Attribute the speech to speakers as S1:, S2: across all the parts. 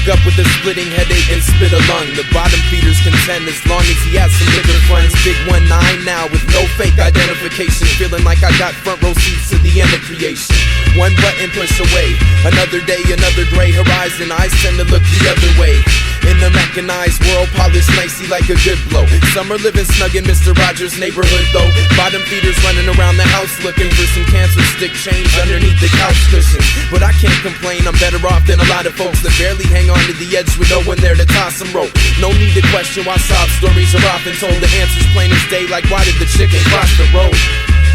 S1: Woke up with a splitting headache and spit a lung. The bottom feeders contend as long as he has some liquor funds. Big 1-9 now with no fake identification. Feeling like I got front row seats to the end of creation. One button push away, another day, another gray horizon. Eyes tend to look the other way. In the mechanized world, polished nicely like a good blow. Some are living snug in Mr. Rogers' neighborhood though. Bottom feeders running around the house looking for some cancer stick change underneath the couch cushions. But I can't complain, I'm better off than a lot of folks that barely hang on to the edge with no one there to toss some rope. No need to question why sob stories are often told. The answer's plain as day, like why did the chicken cross the road?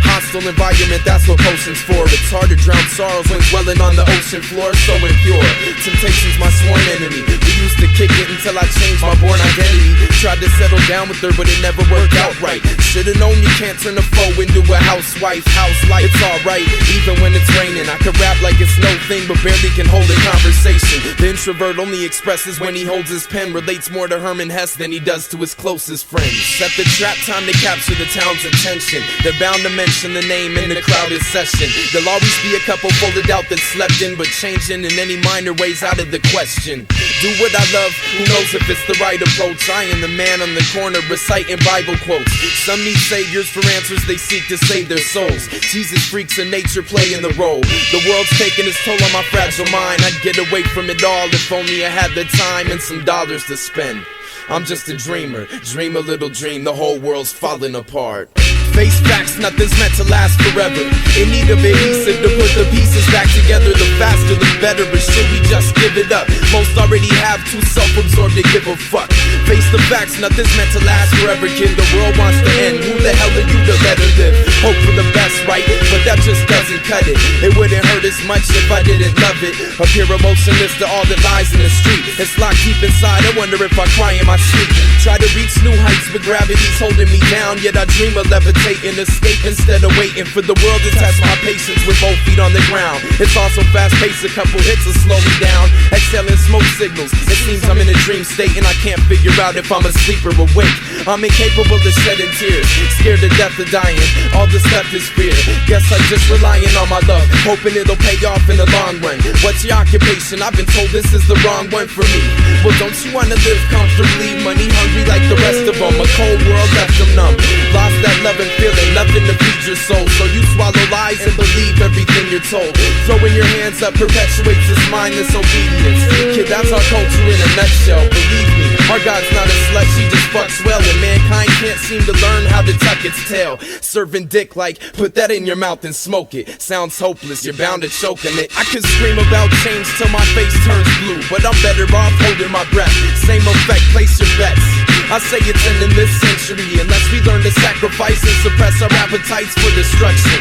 S1: Hostile environment, that's what potion's for. It's hard to drown sorrows when dwelling on the ocean floor. So impure, temptation's my sworn enemy. We used to kick it until I changed my born identity. Tried to settle down with her, but it never worked out right. Should've known you can't turn a foe into a housewife. House life, it's alright, even when it's raining. I can rap like it's no thing, but barely can hold a conversation. The introvert only expresses when he holds his pen. Relates more to Herman Hesse than he does to his closest friends. Set the trap, time to capture the town's attention. They're bound to mention the name in the crowded session. There'll always be a couple folded out that slept in, but changing in any minor ways out of the question. Do what I love, who knows if it's the right approach. I am the man on the corner reciting Bible quotes. Some need saviors for answers, they seek to save their souls. Jesus freaks of nature playing the role. The world's taking its toll on my fragile mind. I'd get away from it all if only I had the time and some dollars to spend. I'm just a dreamer, dream a little dream, the whole world's falling apart. Face facts, nothing's meant to last forever. In need of adhesive to put the pieces back together. The faster the better, but should we just give it up? Most already have, too self-absorbed to give a fuck. Face the facts, nothing's meant to last forever, kid. The world wants to end, who the hell are you to let her live? Hope for the best, right? But that just doesn't cut it. It wouldn't hurt as much if I didn't love it. Appear emotionless to all that lies in the street. It's locked deep inside, I wonder if I cry in my sleep. Try to reach new heights, but gravity's holding me down. Yet I dream of levitating, escape instead of waiting for the world to test my patience with both feet on the ground. It's also fast-paced, a couple hits will slow me down. Exhaling smoke signals, it seems I'm in a dream state, and I can't figure out if I'm asleep or awake. I'm incapable of shedding tears, scared to death of dying. All that's left is fear. Guess I'm just relying on my love, hoping it'll pay off in the long run. What's your occupation? I've been told this is the wrong one for me. Well, don't you wanna live comfortably? Money hungry like the rest of them. A cold world left them numb. Lost that loving feeling, nothing to feed your soul. So you swallow lies and believe everything you're told. Throwing your hands up perpetuates this mindless obedience. Kid, that's our culture in a nutshell. Believe me, our God's not a slut, she just fucks well. And mankind can't seem to learn how to tuck its tail. Serving dick like, put that in your mouth and smoke it. Sounds hopeless, you're bound to choke on it. I could scream about change till my face turns blue, but I'm better off holding my breath. Same effect, place your bets. I say it's ending this century unless we learn to sacrifice and suppress our appetites for destruction.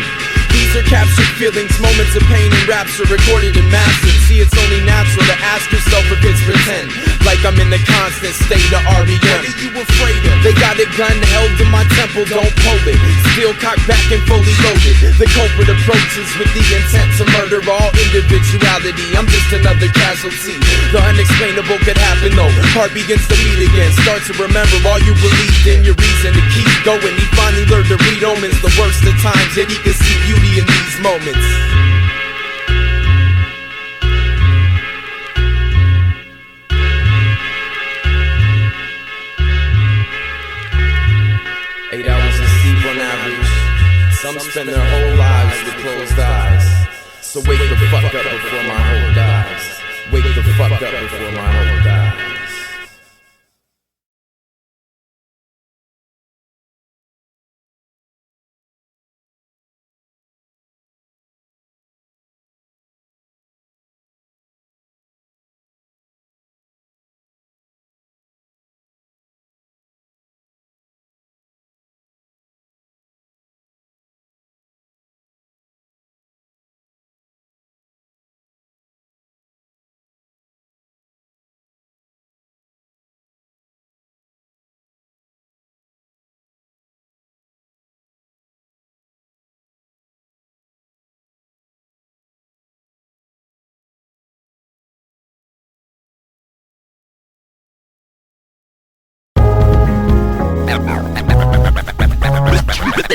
S1: These are captured feelings, moments of pain and rapture recorded in masses. See, it's only natural to ask yourself if it's pretend, like I'm in the constant state of REM. What are you afraid of? They got a gun held in my temple, don't pull it. Still cocked back and fully loaded. The culprit approaches with the intent to murder all individuality. I'm just another casualty. The unexplainable could happen though. Heart begins to beat again. Start to remember all you believed in. Your reason to keep going. He finally learned to read omens. The worst of times, yet he can see beauty in these moments. Some spend their whole lives with closed eyes. So wake the fuck up before my whole dies. Wake the fuck up before my whole dies.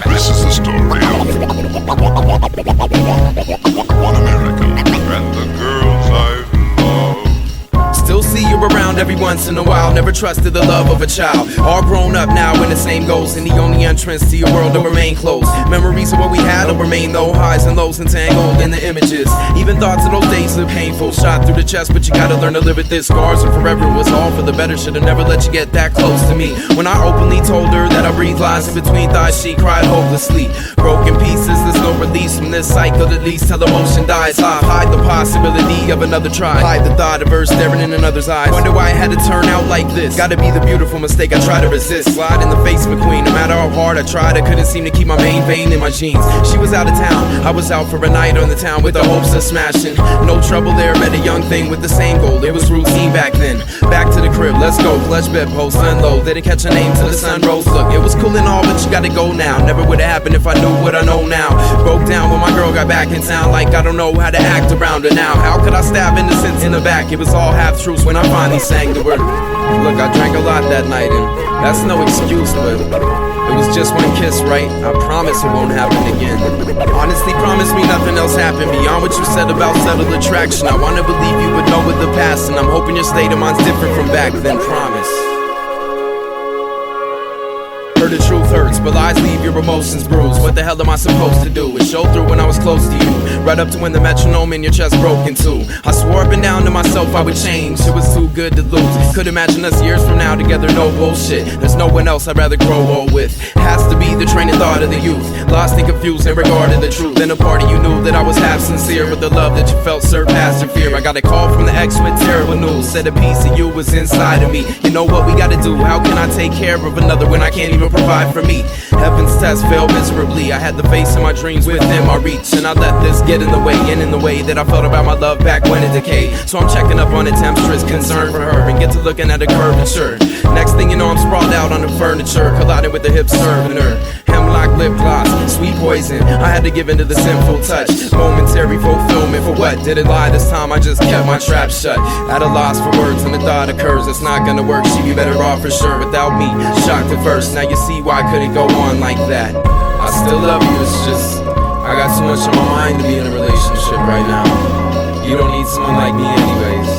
S2: This is the story of one America and the girls I've loved.
S1: Still see once in a while. Never trusted the love of a child. All grown up now and the same goes, and the only entrance to your world will remain closed. Memories of what we had will remain though, highs and lows entangled in the images. Even thoughts of those days look painful, shot through the chest, but you gotta learn to live with this. Scars and forever was all for the better. Should've never let you get that close to me. When I openly told her that I breathe lies in between thighs, she cried hopelessly. Broken pieces, there's no release from this cycle. At least till emotion dies off. Hide the possibility of another try. Hide the thought of her staring in another's eyes. Wonder why it had to turn out like this. Gotta be the beautiful mistake I try to resist. Slide in the face of a queen. No matter how hard I tried, I couldn't seem to keep my main vein in my jeans. She was out of town, I was out for a night on the town with the hopes of smashing. No trouble there, met a young thing with the same goal. It was routine back then. Back to the crib, let's go. Clutch bedpost, unload. Didn't catch a name till the sun rose. Look, it was cool and all, but you gotta go now. Never would've happened if I knew what I know now. Broke down when my girl got back in town, like I don't know how to act around her now. How could I stab innocence in the back? It was all half truths when I finally sang the word. Look, I drank a lot that night, and that's no excuse, but it was just one kiss, right? I promise it won't happen again. Honestly, promise me nothing else happened beyond what you said about subtle attraction. I wanna believe you would know with the past, and I'm hoping your state of mind's different from back then, promise. The truth hurts, but lies leave your emotions bruised. What the hell am I supposed to do? It showed through when I was close to you, right up to when the metronome in your chest broke in two. I swore up and down to myself I would change. It was too good to lose. Could imagine us years from now together, no bullshit. There's no one else I'd rather grow old with. Has to be the train of thought of the youth, lost and confused in regard to the truth. In a party you knew that I was half sincere, but the love that you felt surpassed your fear. I got a call from the ex with terrible news, said a piece of you was inside of me. You know what we gotta do? How can I take care of another when I can't even provide for me? Heaven's test failed miserably. I had the face of my dreams within my reach, and I let this get in the way, and in the way that I felt about my love back when it decayed. So I'm checking up on a temptress concern for her, and get to looking at a curvature. Next thing you know, I'm sprawled out on the furniture, colliding with the hips serving her. Hemlock lip gloss, sweet poison. I had to give in to the sinful touch. Momentary fulfillment for what? Did it lie this time? I just kept my trap shut. At a loss for words, and the thought occurs it's not gonna work. She'd be better off for sure without me. Shocked at first, now you see why I couldn't go on like that. I still love you, it's just I got too much on my mind to be in a relationship right now. You don't need someone like me anyways.